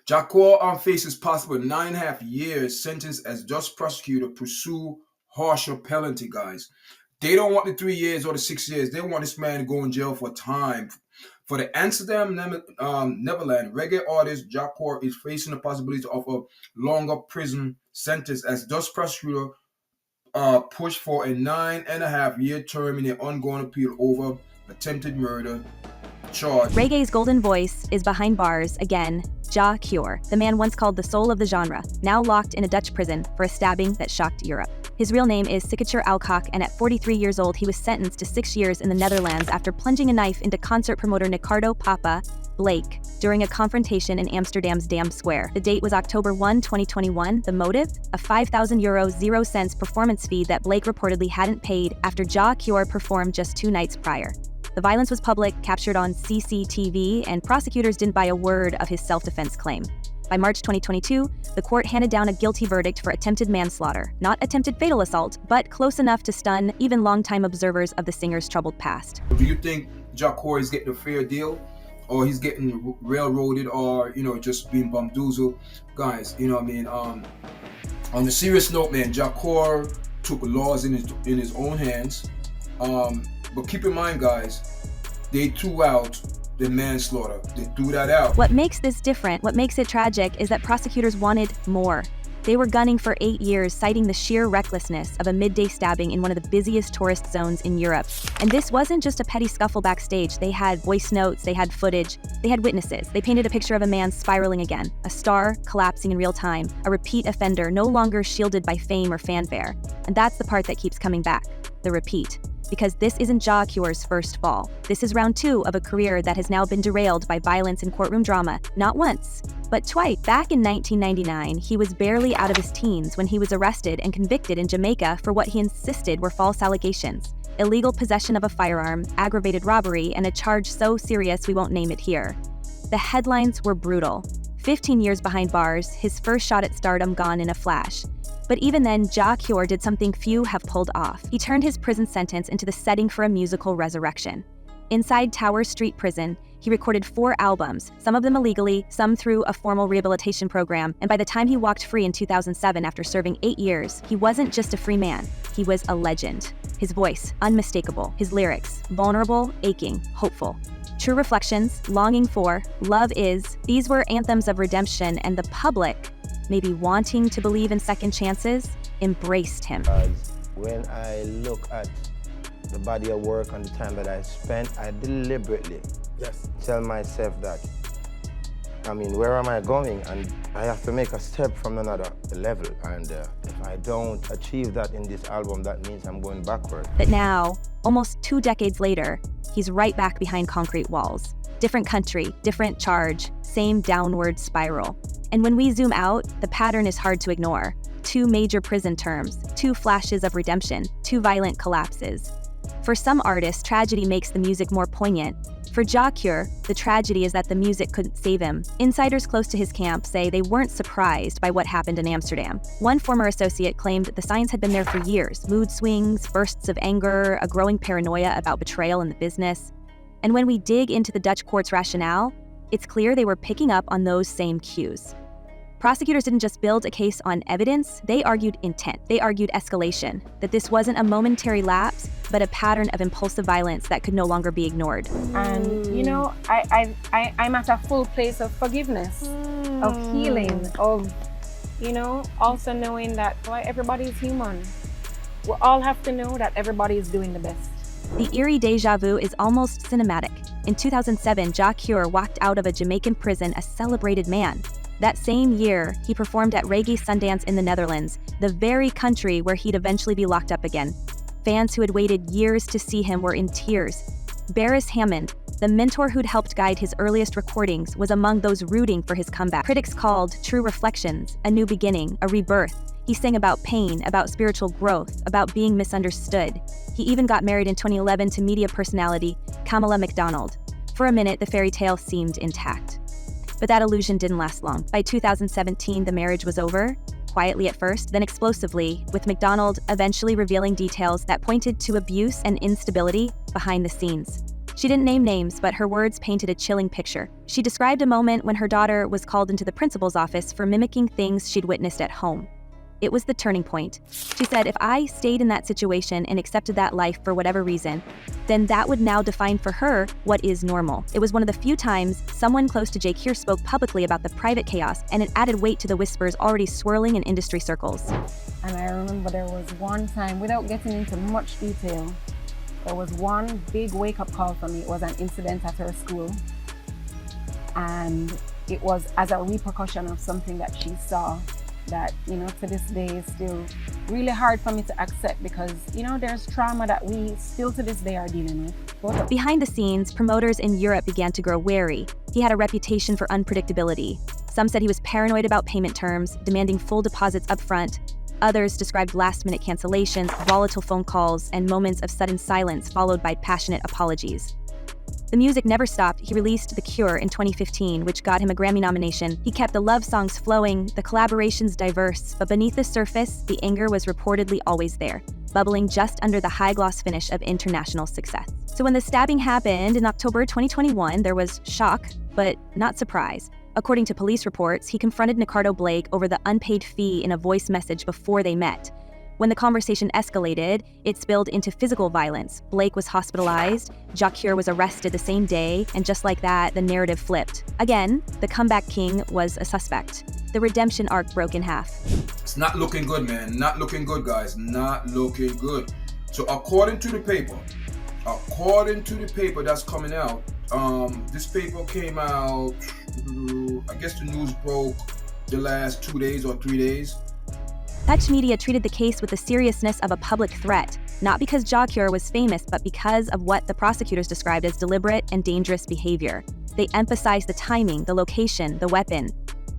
Jah Cure faces possible 9.5 years sentence as Dutch prosecutor pursue harsher penalty, guys. They don't want the 3 years or the 6 years. They want this man to go in jail for time. For the Amsterdam, Netherlands, reggae artist Jah Cure is facing the possibility of a longer prison sentence as Dutch prosecutor pushed for a 9.5 year term in an ongoing appeal over attempted murder charge. Reggae's golden voice is behind bars again. Jah Cure, the man once called the soul of the genre, now locked in a Dutch prison for a stabbing that shocked Europe. His real name is Sikachur Alcock, and at 43 years old, he was sentenced to 6 years in the Netherlands after plunging a knife into concert promoter Nicardo Papa Blake during a confrontation in Amsterdam's Dam Square. The date was October 1, 2021. The motive? A €5,000 0 cents performance fee that Blake reportedly hadn't paid after Jah Cure performed just 2 nights prior. The violence was public, captured on CCTV, and prosecutors didn't buy a word of his self-defense claim. By March 2022, the court handed down a guilty verdict for attempted manslaughter, not attempted fatal assault, but close enough to stun even longtime observers of the singer's troubled past. Do you think Jah Cure is getting a fair deal? Or he's getting railroaded, or, just being bamboozled? Guys, on a serious note, man, Jah Cure took laws in his own hands. But keep in mind, guys, they threw out the manslaughter. They threw that out. What makes this different, what makes it tragic, is that prosecutors wanted more. They were gunning for 8 years, citing the sheer recklessness of a midday stabbing in one of the busiest tourist zones in Europe. And this wasn't just a petty scuffle backstage. They had voice notes, they had footage, they had witnesses. They painted a picture of a man spiraling again, a star collapsing in real time, a repeat offender no longer shielded by fame or fanfare. And that's the part that keeps coming back, the repeat. Because this isn't Jah Cure's first fall. This is round 2 of a career that has now been derailed by violence and courtroom drama, not once, but twice. Back in 1999, he was barely out of his teens when he was arrested and convicted in Jamaica for what he insisted were false allegations: illegal possession of a firearm, aggravated robbery, and a charge so serious we won't name it here. The headlines were brutal. 15 years behind bars, his first shot at stardom gone in a flash. But even then, Jah Cure did something few have pulled off. He turned his prison sentence into the setting for a musical resurrection. Inside Tower Street Prison, he recorded 4 albums, some of them illegally, some through a formal rehabilitation program, and by the time he walked free in 2007 after serving 8 years, he wasn't just a free man, he was a legend. His voice, unmistakable, his lyrics, vulnerable, aching, hopeful. True reflections, longing for, love is, these were anthems of redemption, and the public, maybe wanting to believe in second chances, embraced him. When I look at the body of work and the time that I spent, I deliberately tell myself that, where am I going? And I have to make a step from another level. And if I don't achieve that in this album, that means I'm going backward. But now, almost 2 decades later, he's right back behind concrete walls. Different country, different charge, same downward spiral. And when we zoom out, the pattern is hard to ignore. 2 major prison terms, 2 flashes of redemption, 2 violent collapses. For some artists, tragedy makes the music more poignant. For Jah Cure, the tragedy is that the music couldn't save him. Insiders close to his camp say they weren't surprised by what happened in Amsterdam. One former associate claimed the signs had been there for years: mood swings, bursts of anger, a growing paranoia about betrayal in the business. And when we dig into the Dutch court's rationale, it's clear they were picking up on those same cues. Prosecutors didn't just build a case on evidence, they argued intent. They argued escalation, that this wasn't a momentary lapse, but a pattern of impulsive violence that could no longer be ignored. And I'm at a full place of forgiveness, of healing, of, also knowing that everybody is human. We all have to know that everybody is doing the best. The eerie deja vu is almost cinematic. In 2007, Jah Cure walked out of a Jamaican prison a celebrated man. That same year, he performed at Reggae Sundance in the Netherlands, the very country where he'd eventually be locked up again. Fans who had waited years to see him were in tears. Barris Hammond, the mentor who'd helped guide his earliest recordings, was among those rooting for his comeback. Critics called True Reflections a new beginning, a rebirth. He sang about pain, about spiritual growth, about being misunderstood. He even got married in 2011 to media personality Kamala McDonald. For a minute, the fairy tale seemed intact. But that illusion didn't last long. By 2017, the marriage was over, quietly at first, then explosively, with McDonald eventually revealing details that pointed to abuse and instability behind the scenes. She didn't name names, but her words painted a chilling picture. She described a moment when her daughter was called into the principal's office for mimicking things she'd witnessed at home. It was the turning point. She said, if I stayed in that situation and accepted that life for whatever reason, then that would now define for her what is normal. It was one of the few times someone close to Jah Cure spoke publicly about the private chaos, and it added weight to the whispers already swirling in industry circles. And I remember there was one time, without getting into much detail, there was one big wake-up call for me. It was an incident at her school. And it was as a repercussion of something that she saw that, to this day is still really hard for me to accept because, there's trauma that we still to this day are dealing with. Behind the scenes, promoters in Europe began to grow wary. He had a reputation for unpredictability. Some said he was paranoid about payment terms, demanding full deposits up front. Others described last-minute cancellations, volatile phone calls, and moments of sudden silence followed by passionate apologies. The music never stopped. He released The Cure in 2015, which got him a Grammy nomination. He kept the love songs flowing, the collaborations diverse, but beneath the surface, the anger was reportedly always there, bubbling just under the high-gloss finish of international success. So when the stabbing happened in October 2021, there was shock, but not surprise. According to police reports, he confronted Ricardo Blake over the unpaid fee in a voice message before they met. When the conversation escalated, it spilled into physical violence. Blake was hospitalized, Jah Cure was arrested the same day, and just like that, the narrative flipped. Again, the comeback king was a suspect. The redemption arc broke in half. It's not looking good, man. Not looking good, guys. Not looking good. So according to the paper that's coming out, this paper came out, I guess the news broke the last 2 days or 3 days. Dutch media treated the case with the seriousness of a public threat, not because Jah Cure was famous, but because of what the prosecutors described as deliberate and dangerous behavior. They emphasized the timing, the location, the weapon.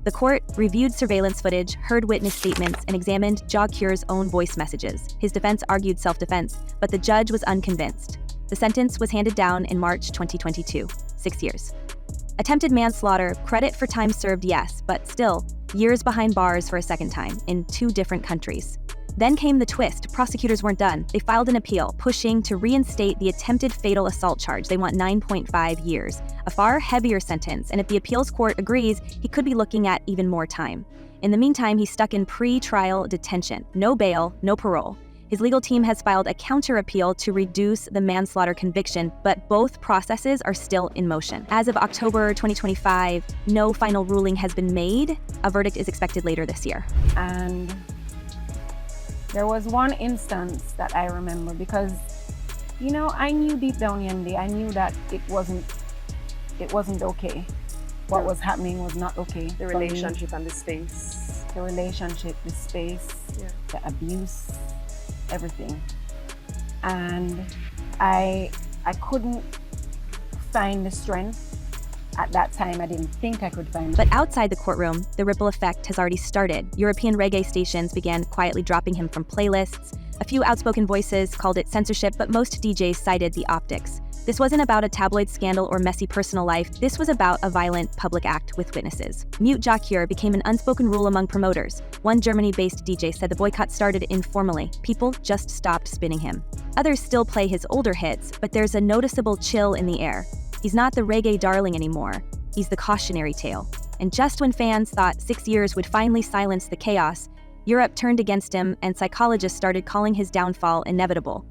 The court reviewed surveillance footage, heard witness statements, and examined Jah Cure's own voice messages. His defense argued self-defense, but the judge was unconvinced. The sentence was handed down in March 2022, 6 years. Attempted manslaughter, credit for time served, yes, but still, years behind bars for a second time, in 2 different countries. Then came the twist. Prosecutors weren't done. They filed an appeal, pushing to reinstate the attempted fatal assault charge. They want 9.5 years, a far heavier sentence, and if the appeals court agrees, he could be looking at even more time. In the meantime, he's stuck in pre-trial detention. No bail, no parole. His legal team has filed a counter-appeal to reduce the manslaughter conviction, but both processes are still in motion. As of October 2025, no final ruling has been made. A verdict is expected later this year. And there was one instance that I remember because, I knew deep down Yendi, I knew that it wasn't okay. What was happening was not okay. The relationship and the space. The relationship, the space, the abuse, everything. And I couldn't find the strength. At that time, I didn't think I could find it. But outside the courtroom, the ripple effect has already started. European reggae stations began quietly dropping him from playlists. A few outspoken voices called it censorship, but most DJs cited the optics. This wasn't about a tabloid scandal or messy personal life. This was about a violent public act with witnesses. Mute Jah Cure became an unspoken rule among promoters. One Germany-based DJ said the boycott started informally. People just stopped spinning him. Others still play his older hits, but there's a noticeable chill in the air. He's not the reggae darling anymore. He's the cautionary tale. And just when fans thought 6 years would finally silence the chaos, Europe turned against him and psychologists started calling his downfall inevitable,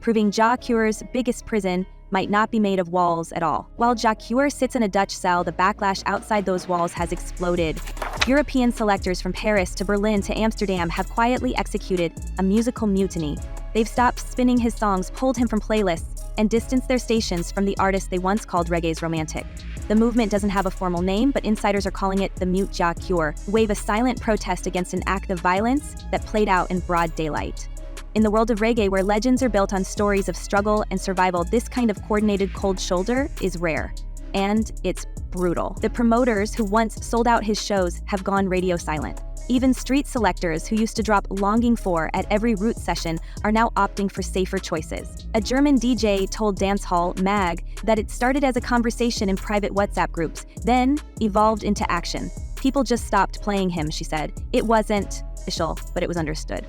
proving Jah Cure's biggest prison might not be made of walls at all. While Jah Cure sits in a Dutch cell, the backlash outside those walls has exploded. European selectors from Paris to Berlin to Amsterdam have quietly executed a musical mutiny. They've stopped spinning his songs, pulled him from playlists, and distanced their stations from the artist they once called reggae's romantic. The movement doesn't have a formal name, but insiders are calling it the Mute Jah Cure, wave a silent protest against an act of violence that played out in broad daylight. In the world of reggae, where legends are built on stories of struggle and survival, this kind of coordinated cold shoulder is rare. And it's brutal. The promoters who once sold out his shows have gone radio silent. Even street selectors who used to drop Longing For at every Roots session are now opting for safer choices. A German DJ told dancehall Mag that it started as a conversation in private WhatsApp groups, then evolved into action. People just stopped playing him, she said. It wasn't official, but it was understood.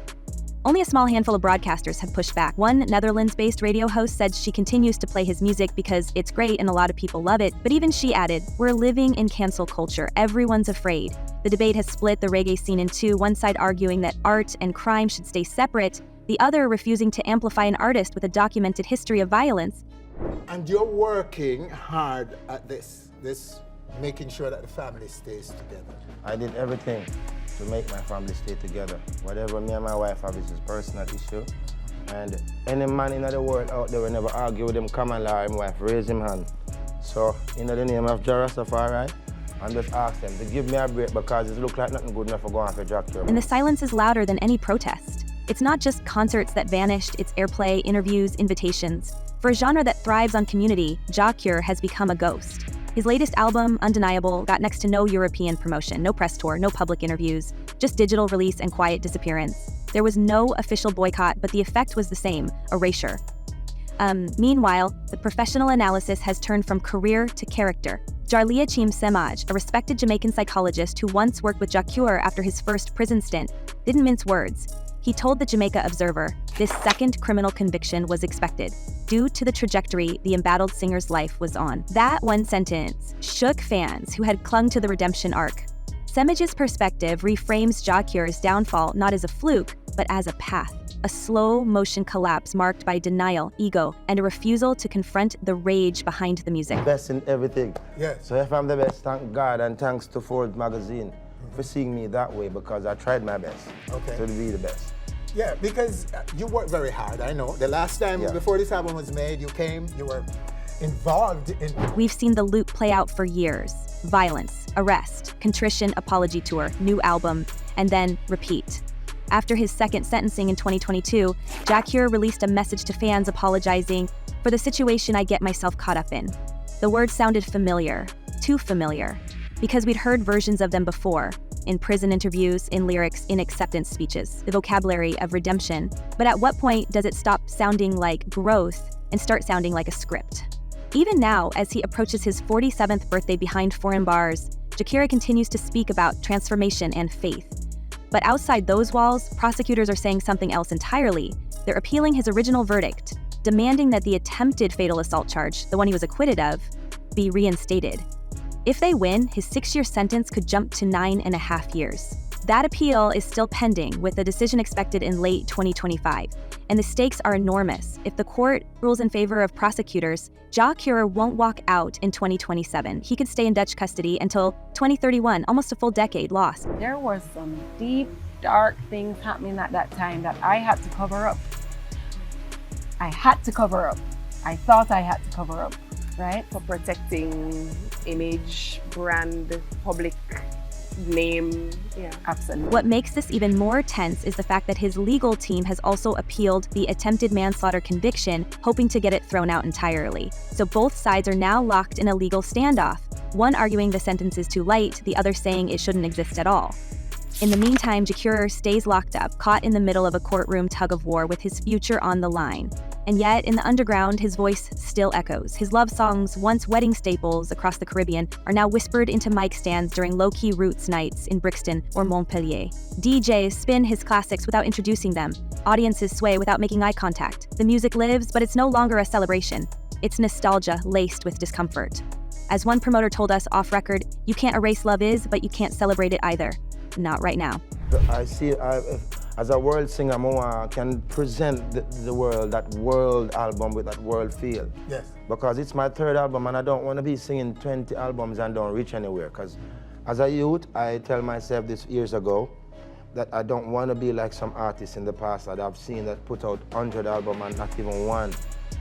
Only a small handful of broadcasters have pushed back. One Netherlands-based radio host said she continues to play his music because it's great and a lot of people love it, but even she added, "We're living in cancel culture. Everyone's afraid." The debate has split the reggae scene in two, one side arguing that art and crime should stay separate, the other refusing to amplify an artist with a documented history of violence. And you're working hard at this making sure that the family stays together. I did everything to make my family stay together. Whatever me and my wife have is a personal issue. And any man in the world out there will never argue with him common law, and wife raise him hand. So, in the name of Jah Rastafari, and just ask them to give me a break because it looks like nothing good enough for going for Jah Cure. And the silence is louder than any protest. It's not just concerts that vanished, it's airplay, interviews, invitations. For a genre that thrives on community, Jah Cure has become a ghost. His latest album, Undeniable, got next to no European promotion, no press tour, no public interviews, just digital release and quiet disappearance. There was no official boycott, but the effect was the same, erasure. Meanwhile, the professional analysis has turned from career to character. Jarlia Chim Semaj, a respected Jamaican psychologist who once worked with Jah Cure after his first prison stint, didn't mince words. He told the Jamaica Observer, this second criminal conviction was expected, due to the trajectory the embattled singer's life was on. That one sentence shook fans who had clung to the redemption arc. Semaj's perspective reframes Jah Cure's downfall not as a fluke, but as a path. A slow-motion collapse marked by denial, ego, and a refusal to confront the rage behind the music. Best in everything. Yes. So if I'm the best, thank God, and thanks to Ford magazine for seeing me that way, because I tried my best to be the best. Yeah, because you worked very hard, I know. The last time before this album was made, you were involved in... We've seen the loop play out for years. Violence, arrest, contrition, apology tour, new album, and then repeat. After his second sentencing in 2022, Jah Cure released a message to fans apologizing for the situation I get myself caught up in. The words sounded familiar, too familiar, because we'd heard versions of them before, in prison interviews, in lyrics, in acceptance speeches, the vocabulary of redemption. But at what point does it stop sounding like growth and start sounding like a script? Even now, as he approaches his 47th birthday behind foreign bars, Jah Cure continues to speak about transformation and faith. But outside those walls, prosecutors are saying something else entirely. They're appealing his original verdict, demanding that the attempted fatal assault charge, the one he was acquitted of, be reinstated. If they win, his 6-year sentence could jump to 9.5 years. That appeal is still pending, with a decision expected in late 2025. And the stakes are enormous. If the court rules in favor of prosecutors, Jah Cure won't walk out in 2027. He could stay in Dutch custody until 2031, almost a full decade lost. There was some deep, dark things happening at that time that I had to cover up. I had to cover up. I thought I had to cover up, right? For protecting image, brand, public name. Yeah, Absolutely. What makes this even more tense is the fact that his legal team has also appealed the attempted manslaughter conviction, hoping to get it thrown out entirely. So both sides are now locked in a legal standoff, one arguing the sentence is too light, the other saying it shouldn't exist at all. In the meantime, Jah Cure stays locked up, caught in the middle of a courtroom tug-of-war with his future on the line. And yet, in the underground, his voice still echoes. His love songs, once wedding staples across the Caribbean, are now whispered into mic stands during low-key roots nights in Brixton or Montpellier. DJs spin his classics without introducing them. Audiences sway without making eye contact. The music lives, but it's no longer a celebration. It's nostalgia laced with discomfort. As one promoter told us off-record, you can't erase love is, but you can't celebrate it either. Not right now. I see, as a world singer, I can present the world, that world album with that world feel. Yes. Because it's my third album and I don't want to be singing 20 albums and don't reach anywhere. Because as a youth, I tell myself this years ago that I don't want to be like some artists in the past that I've seen that put out 100 albums and not even one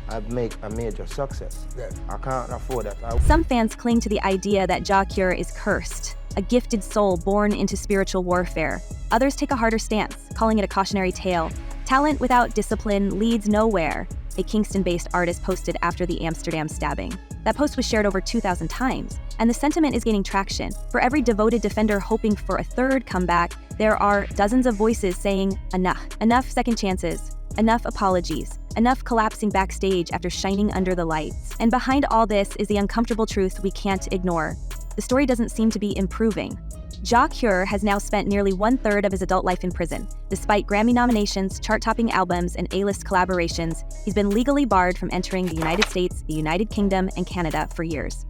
I'd make a major success. Yes. I can't afford that. Some fans cling to the idea that Jah Cure is cursed, a gifted soul born into spiritual warfare. Others take a harder stance, calling it a cautionary tale. Talent without discipline leads nowhere, a Kingston-based artist posted after the Amsterdam stabbing. That post was shared over 2,000 times, and the sentiment is gaining traction. For every devoted defender hoping for a third comeback, there are dozens of voices saying enough. Enough second chances, enough apologies, enough collapsing backstage after shining under the lights. And behind all this is the uncomfortable truth we can't ignore. The story doesn't seem to be improving. Jah Cure has now spent nearly 1/3 of his adult life in prison. Despite Grammy nominations, chart-topping albums, and A-list collaborations, he's been legally barred from entering the United States, the United Kingdom, and Canada for years.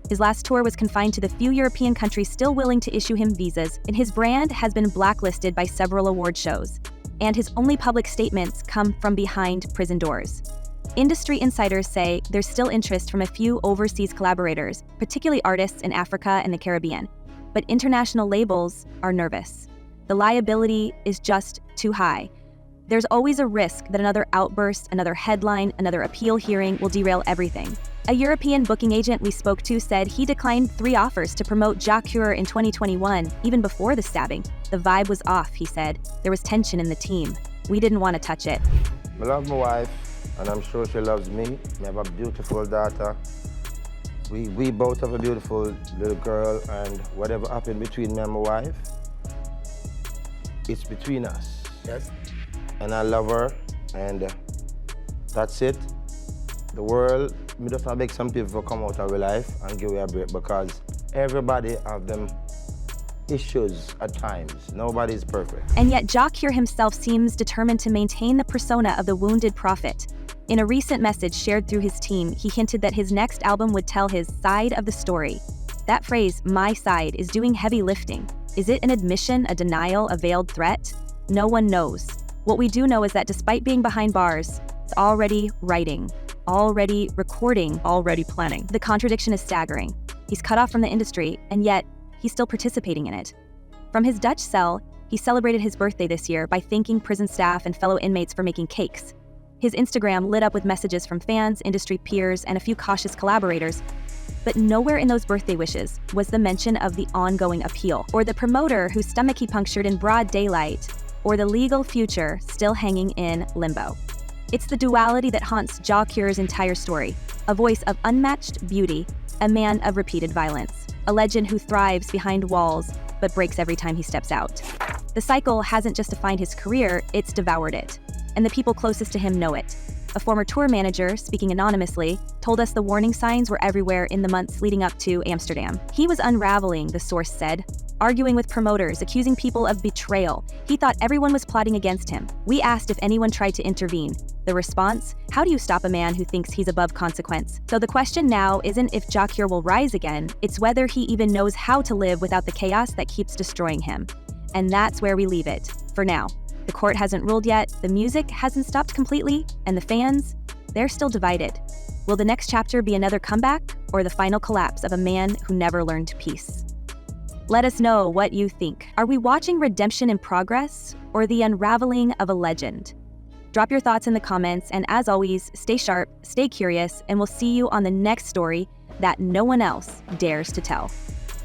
His last tour was confined to the few European countries still willing to issue him visas, and his brand has been blacklisted by several award shows. And his only public statements come from behind prison doors. Industry insiders say there's still interest from a few overseas collaborators, particularly artists in Africa and the Caribbean. But international labels are nervous. The liability is just too high. There's always a risk that another outburst, another headline, another appeal hearing will derail everything. A European booking agent we spoke to said he declined 3 offers to promote Jah Cure in 2021, even before the stabbing. The vibe was off, he said. There was tension in the team. We didn't want to touch it. I love my wife, and I'm sure she loves me. I have a beautiful daughter. We both have a beautiful little girl, and whatever happened between me and my wife, it's between us. Yes. And I love her, and that's it. The world, we just have to make some people come out of our life and give her a break, because everybody have them issues at times. Nobody's perfect. And yet Jah Cure himself seems determined to maintain the persona of the wounded prophet. In a recent message shared through his team, he hinted that his next album would tell his side of the story. That phrase, my side, is doing heavy lifting. Is it an admission, a denial, a veiled threat? No one knows. What we do know is that despite being behind bars, he's already writing, already recording, already planning. The contradiction is staggering. He's cut off from the industry, and yet he's still participating in it. From his Dutch cell, he celebrated his birthday this year by thanking prison staff and fellow inmates for making cakes. His Instagram lit up with messages from fans, industry peers, and a few cautious collaborators. But nowhere in those birthday wishes was the mention of the ongoing appeal, or the promoter whose stomach he punctured in broad daylight, or the legal future still hanging in limbo. It's the duality that haunts Jah Cure's entire story, a voice of unmatched beauty, a man of repeated violence, a legend who thrives behind walls but breaks every time he steps out. The cycle hasn't just defined his career, it's devoured it. And the people closest to him know it. A former tour manager, speaking anonymously, told us the warning signs were everywhere in the months leading up to Amsterdam. He was unraveling, the source said, arguing with promoters, accusing people of betrayal. He thought everyone was plotting against him. We asked if anyone tried to intervene. The response? How do you stop a man who thinks he's above consequence? So the question now isn't if Jah Cure will rise again, it's whether he even knows how to live without the chaos that keeps destroying him. And that's where we leave it, for now. The court hasn't ruled yet, the music hasn't stopped completely, and the fans, they're still divided. Will the next chapter be another comeback, or the final collapse of a man who never learned peace? Let us know what you think. Are we watching redemption in progress, or the unraveling of a legend? Drop your thoughts in the comments, and as always, stay sharp, stay curious, and we'll see you on the next story that no one else dares to tell.